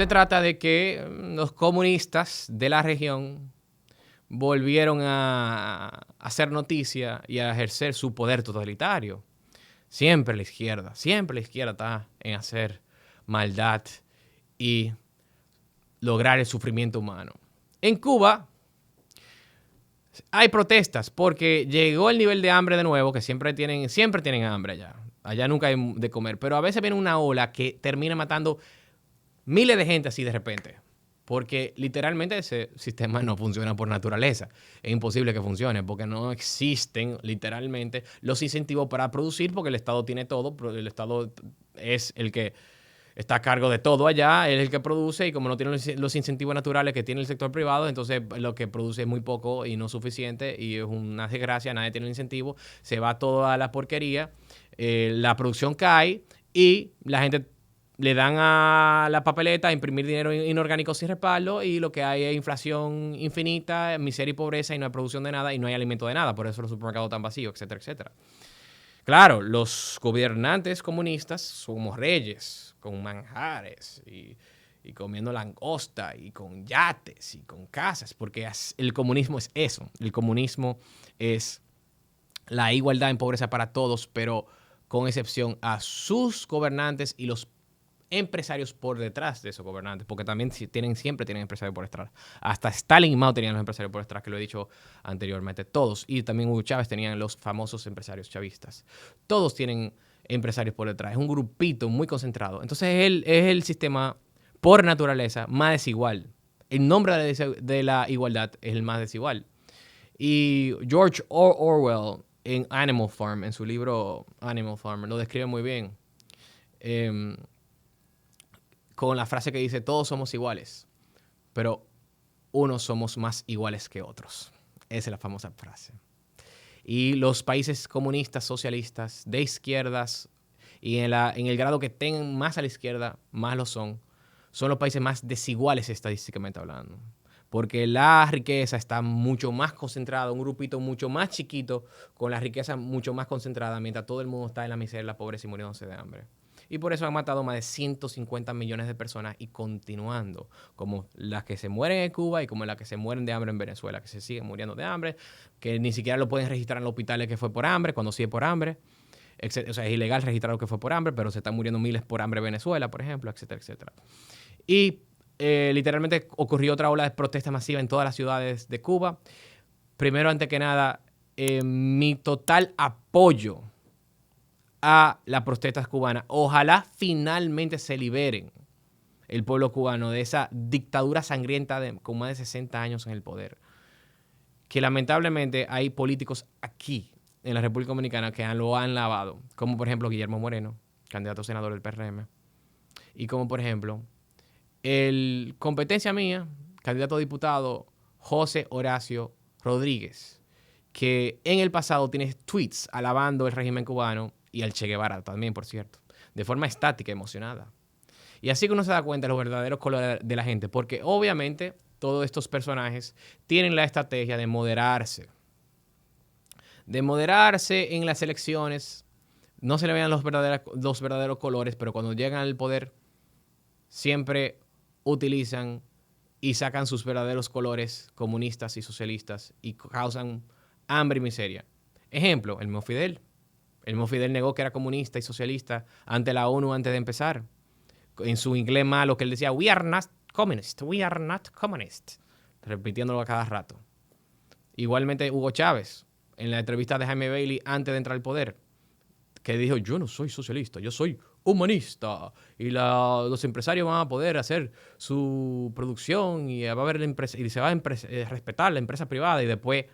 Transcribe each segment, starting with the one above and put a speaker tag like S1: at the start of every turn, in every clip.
S1: Se trata de que los comunistas de la región volvieron a hacer noticia y a ejercer su poder totalitario. Siempre la izquierda está en hacer maldad y lograr el sufrimiento humano. En Cuba hay protestas porque llegó el nivel de hambre de nuevo, que siempre tienen hambre allá. Allá nunca hay de comer, pero a veces viene una ola que termina matando miles de gente así de repente. Porque literalmente ese sistema no funciona por naturaleza. Es imposible que funcione porque no existen literalmente los incentivos para producir, porque el Estado tiene todo, pero el Estado es el que está a cargo de todo allá, él es el que produce, y como no tiene los incentivos naturales que tiene el sector privado, entonces lo que produce es muy poco y no suficiente, y es una desgracia, nadie tiene el incentivo, se va toda la porquería, la producción cae y la gente le dan a la papeleta a imprimir dinero inorgánico sin respaldo, y lo que hay es inflación infinita, miseria y pobreza, y no hay producción de nada y no hay alimento de nada. Por eso los supermercados están vacíos, etcétera, etcétera. Claro, los gobernantes comunistas somos reyes, con manjares y comiendo langosta y con yates y con casas, porque el comunismo es eso. El comunismo es la igualdad en pobreza para todos, pero con excepción a sus gobernantes y los empresarios por detrás de esos gobernantes, porque también siempre tienen empresarios por detrás. Hasta Stalin y Mao tenían los empresarios por detrás, que lo he dicho anteriormente, todos. Y también Hugo Chávez tenían los famosos empresarios chavistas. Todos tienen empresarios por detrás. Es un grupito muy concentrado. Entonces es el sistema por naturaleza más desigual. El nombre de la igualdad es el más desigual. Y George Orwell en Animal Farm, en su libro Animal Farm, lo describe muy bien. Con la frase que dice: todos somos iguales, pero unos somos más iguales que otros. Esa es la famosa frase. Y los países comunistas, socialistas, de izquierdas, y en el grado que tengan más a la izquierda, más lo son los países más desiguales estadísticamente hablando. Porque la riqueza está mucho más concentrada, un grupito mucho más chiquito, con la riqueza mucho más concentrada, mientras todo el mundo está en la miseria, la pobreza y muriéndose de hambre. Y por eso han matado más de 150 millones de personas, y continuando, como las que se mueren en Cuba y como las que se mueren de hambre en Venezuela, que se siguen muriendo de hambre, que ni siquiera lo pueden registrar en los hospitales que fue por hambre, cuando sí es por hambre. O sea, es ilegal registrar lo que fue por hambre, pero se están muriendo miles por hambre en Venezuela, por ejemplo, etcétera, etcétera. Y literalmente ocurrió otra ola de protesta masiva en todas las ciudades de Cuba. Primero, antes que nada, mi total apoyo a las protestas cubanas. Ojalá finalmente se liberen el pueblo cubano de esa dictadura sangrienta con más de 60 años en el poder. Que lamentablemente hay políticos aquí en la República Dominicana que lo han lavado, como por ejemplo Guillermo Moreno, candidato a senador del PRM, y como por ejemplo el competencia mía, candidato a diputado José Horacio Rodríguez, que en el pasado tiene tweets alabando el régimen cubano y al Che Guevara también, por cierto, de forma estática, emocionada. Y así que uno se da cuenta de los verdaderos colores de la gente, porque obviamente todos estos personajes tienen la estrategia de moderarse en las elecciones. No se le vean los verdaderos colores, pero cuando llegan al poder siempre utilizan y sacan sus verdaderos colores comunistas y socialistas y causan hambre y miseria. Ejemplo, el mismo Fidel. El mismo Fidel negó que era comunista y socialista ante la ONU antes de empezar. En su inglés malo que él decía: we are not communist, we are not communist, repitiéndolo a cada rato. Igualmente Hugo Chávez, en la entrevista de Jaime Bailey antes de entrar al poder, que dijo: yo no soy socialista, yo soy humanista, y los empresarios van a poder hacer su producción y va a haber y se va a respetar la empresa privada. Y después,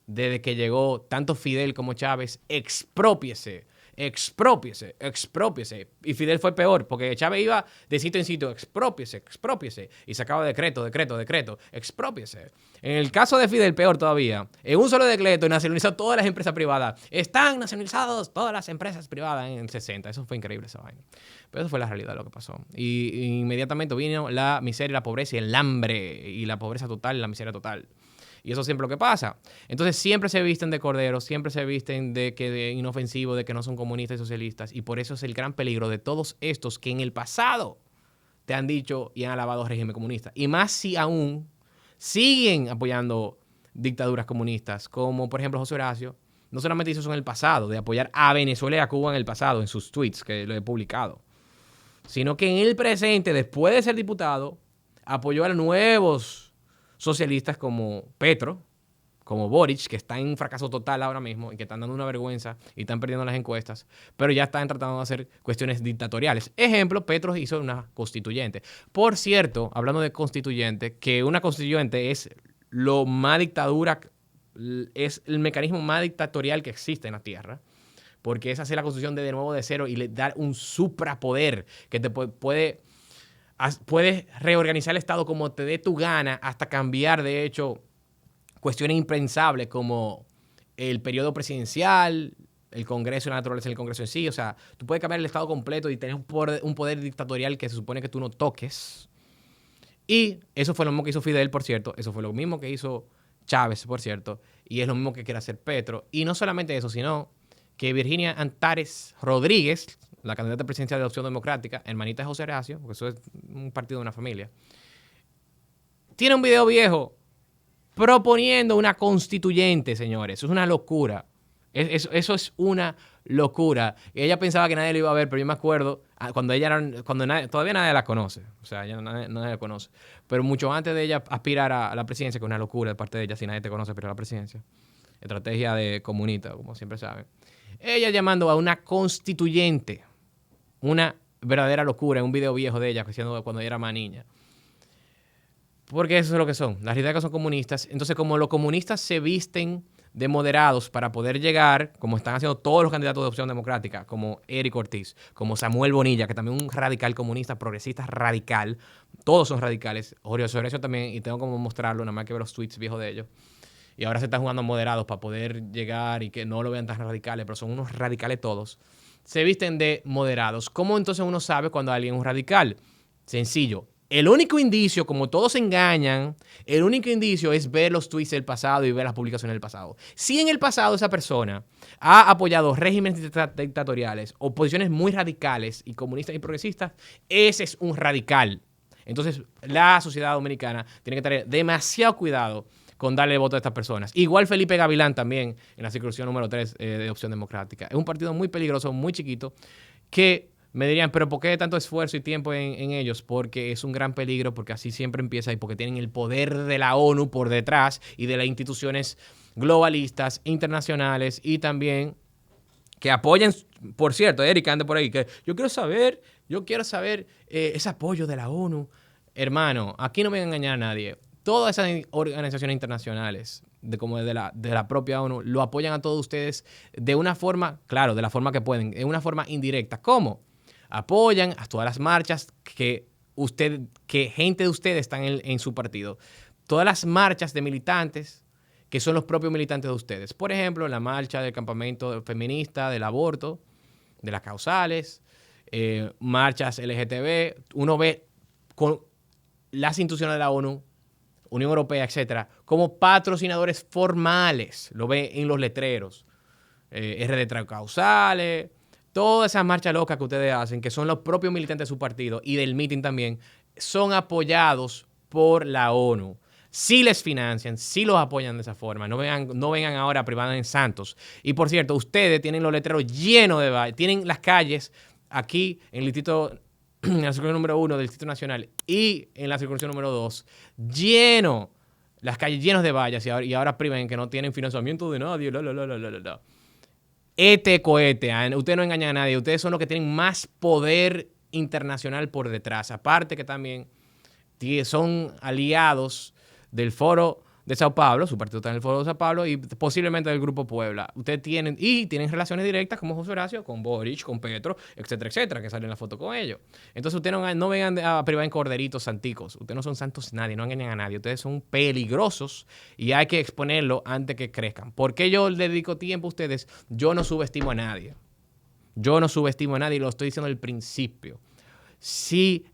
S1: desde que llegó tanto Fidel como Chávez, expropiese. Y Fidel fue peor, porque Chávez iba de sitio en sitio: expropiese, y sacaba decreto, expropiese. En el caso de Fidel, peor todavía. En un solo decreto nacionalizó todas las empresas privadas. Están nacionalizadas todas las empresas privadas en el 60. Eso fue increíble, esa vaina. Pero eso fue la realidad de lo que pasó. Y inmediatamente vino la miseria, la pobreza y el hambre, y la pobreza total y la miseria total. Y eso siempre es lo que pasa. Entonces siempre se visten de corderos, siempre se visten de inofensivos, de que no son comunistas y socialistas. Y por eso es el gran peligro de todos estos que en el pasado te han dicho y han alabado al régimen comunista. Y más si aún siguen apoyando dictaduras comunistas, como por ejemplo José Horacio, no solamente hizo eso en el pasado, de apoyar a Venezuela y a Cuba en el pasado, en sus tweets, que lo he publicado, sino que en el presente, después de ser diputado, apoyó a los nuevos socialistas como Petro, como Boric, que está en un fracaso total ahora mismo y que están dando una vergüenza y están perdiendo las encuestas, pero ya están tratando de hacer cuestiones dictatoriales. Ejemplo, Petro hizo una constituyente. Por cierto, hablando de constituyente, que una constituyente es lo más dictadura, es el mecanismo más dictatorial que existe en la Tierra, porque es hacer la constitución de nuevo de cero y le dar un suprapoder que te puedes reorganizar el Estado como te dé tu gana, hasta cambiar, de hecho, cuestiones impensables como el periodo presidencial, el Congreso y la naturaleza del Congreso en sí. O sea, tú puedes cambiar el Estado completo y tener un poder dictatorial que se supone que tú no toques. Y eso fue lo mismo que hizo Fidel, por cierto. Eso fue lo mismo que hizo Chávez, por cierto. Y es lo mismo que quiere hacer Petro. Y no solamente eso, sino que Virginia Antares Rodríguez, la candidata presidencial de Opción Democrática, hermanita de José Horacio, porque eso es un partido de una familia, tiene un video viejo proponiendo una constituyente, señores. Eso es una locura. Eso es una locura. Y ella pensaba que nadie lo iba a ver, pero yo me acuerdo cuando todavía nadie la conoce. O sea, nadie la conoce. Pero mucho antes de ella aspirar a la presidencia, que es una locura de parte de ella, si nadie te conoce, aspirar a la presidencia. Estrategia de comunista, como siempre saben. Ella llamando a una constituyente. Una verdadera locura. En un video viejo de ella, cuando ella era más niña. Porque eso es lo que son. Las ideas que son comunistas. Entonces, como los comunistas se visten de moderados para poder llegar, como están haciendo todos los candidatos de Opción Democrática, como Eric Ortiz, como Samuel Bonilla, que también es un radical comunista, progresista radical. Todos son radicales. Jorge Horacio también, y tengo como mostrarlo, nada más que ver los tweets viejos de ellos. Y ahora se están jugando moderados para poder llegar y que no lo vean tan radicales, pero son unos radicales todos. Se visten de moderados. ¿Cómo entonces uno sabe cuando alguien es un radical? Sencillo. El único indicio, como todos se engañan, el único indicio es ver los tweets del pasado y ver las publicaciones del pasado. Si en el pasado esa persona ha apoyado regímenes dictatoriales o posiciones muy radicales y comunistas y progresistas, ese es un radical. Entonces, la sociedad dominicana tiene que tener demasiado cuidado con darle voto a estas personas. Igual Felipe Gavilán también, en la circunscripción número 3 de Opción Democrática. Es un partido muy peligroso, muy chiquito, que me dirían, pero ¿por qué tanto esfuerzo y tiempo en ellos? Porque es un gran peligro, porque así siempre empieza y porque tienen el poder de la ONU por detrás y de las instituciones globalistas, internacionales y también que apoyan, por cierto, Erika anda por ahí, que yo quiero saber ese apoyo de la ONU. Hermano, aquí no me va a engañar a nadie. Todas esas organizaciones internacionales, como de la propia ONU, lo apoyan a todos ustedes de una forma, claro, de la forma que pueden, de una forma indirecta. ¿Cómo? Apoyan a todas las marchas que gente de ustedes están en su partido. Todas las marchas de militantes que son los propios militantes de ustedes. Por ejemplo, la marcha del campamento feminista, del aborto, de las causales, marchas LGTB. Uno ve con las instituciones de la ONU, Unión Europea, etcétera, como patrocinadores formales. Lo ve en los letreros. RD Causales, todas esas marchas locas que ustedes hacen, que son los propios militantes de su partido y del meeting también, son apoyados por la ONU. Sí les financian, sí los apoyan de esa forma. No vengan ahora privados en Santos. Y por cierto, ustedes tienen los letreros llenos de vallas. Tienen las calles aquí en el distrito, en la circunscripción número 1 del Distrito Nacional y en la circunscripción número 2, las calles llenas de vallas y ahora privan que no tienen financiamiento de nadie. Cohete. Ustedes no engañan a nadie. Ustedes son los que tienen más poder internacional por detrás. Aparte que también son aliados del Foro de Sao Paulo, su partido está en el Foro de Sao Paulo y posiblemente del Grupo Puebla. Ustedes tienen relaciones directas como José Horacio, con Boric, con Petro, etcétera, etcétera, que salen en la foto con ellos. Entonces ustedes no vengan a privar en corderitos santicos. Ustedes no son santos nadie, no engañan a nadie. Ustedes son peligrosos y hay que exponerlo antes que crezcan. ¿Por qué yo le dedico tiempo a ustedes? Yo no subestimo a nadie. Yo no subestimo a nadie y lo estoy diciendo al principio. Si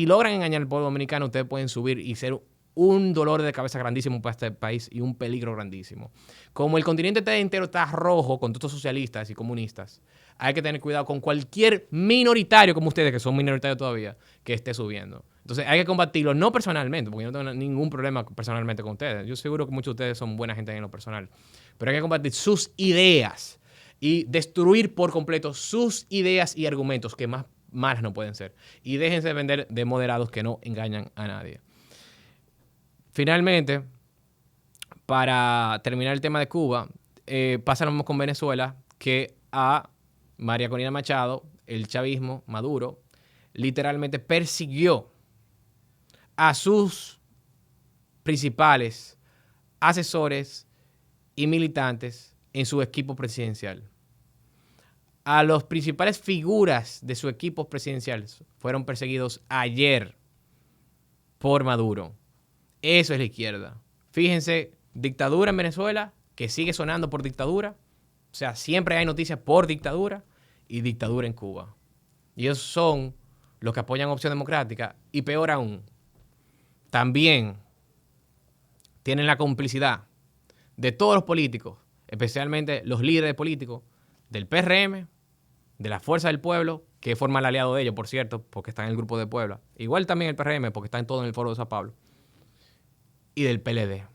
S1: logran engañar al pueblo dominicano, ustedes pueden subir y ser un dolor de cabeza grandísimo para este país y un peligro grandísimo. Como el continente entero está rojo con todos estos socialistas y comunistas, hay que tener cuidado con cualquier minoritario como ustedes, que son minoritarios todavía, que esté subiendo. Entonces hay que combatirlo, no personalmente, porque yo no tengo ningún problema personalmente con ustedes. Yo seguro que muchos de ustedes son buena gente en lo personal. Pero hay que combatir sus ideas y destruir por completo sus ideas y argumentos, que más malas no pueden ser. Y déjense de vender de moderados que no engañan a nadie. Finalmente, para terminar el tema de Cuba, pasa lo mismo con Venezuela, que a María Corina Machado, el chavismo, Maduro, literalmente persiguió a sus principales asesores y militantes en su equipo presidencial. A las principales figuras de su equipo presidencial fueron perseguidos ayer por Maduro. Eso es la izquierda. Fíjense, dictadura en Venezuela, que sigue sonando por dictadura. O sea, siempre hay noticias por dictadura y dictadura en Cuba. Y esos son los que apoyan Opción Democrática. Y peor aún, también tienen la complicidad de todos los políticos, especialmente los líderes políticos del PRM, de la Fuerza del Pueblo, que forma el aliado de ellos, por cierto, porque está en el grupo de Puebla. Igual también el PRM, porque está en todo en el Foro de Sao Paulo. Y del PLD.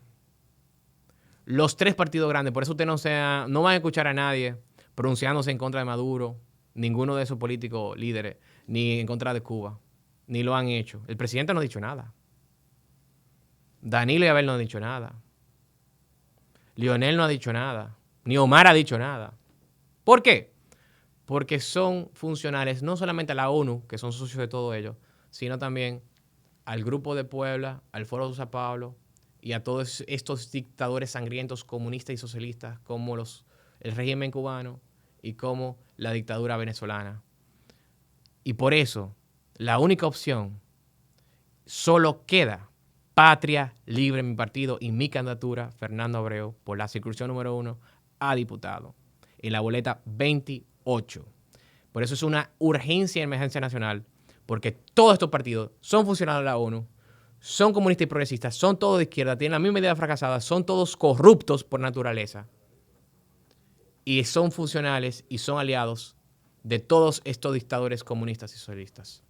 S1: Los tres partidos grandes. Por eso usted no van a escuchar a nadie pronunciándose en contra de Maduro, ninguno de esos políticos líderes, ni en contra de Cuba. Ni lo han hecho. El presidente no ha dicho nada. Danilo y Abel no han dicho nada. Lionel no ha dicho nada. Ni Omar ha dicho nada. ¿Por qué? Porque son funcionales no solamente a la ONU, que son socios de todo ello, sino también al Grupo de Puebla, al Foro de Sao Paulo y a todos estos dictadores sangrientos comunistas y socialistas como el régimen cubano y como la dictadura venezolana. Y por eso, la única opción, solo queda Patria Libre, mi partido, y mi candidatura, Fernando Abreu, por la circunscripción número 1 a diputado, en la boleta 28. Por eso es una urgencia y emergencia nacional, porque todos estos partidos son funcionarios de la ONU, son comunistas y progresistas, son todos de izquierda, tienen la misma idea fracasada, son todos corruptos por naturaleza. Y son funcionales y son aliados de todos estos dictadores comunistas y socialistas.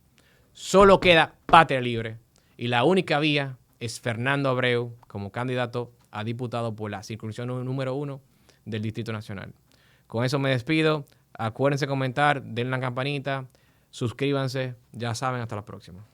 S1: Solo queda Patria Libre. Y la única vía es Fernando Abreu como candidato a diputado por la circunscripción número 1 del Distrito Nacional. Con eso me despido. Acuérdense comentar, denle la campanita, suscríbanse. Ya saben, hasta la próxima.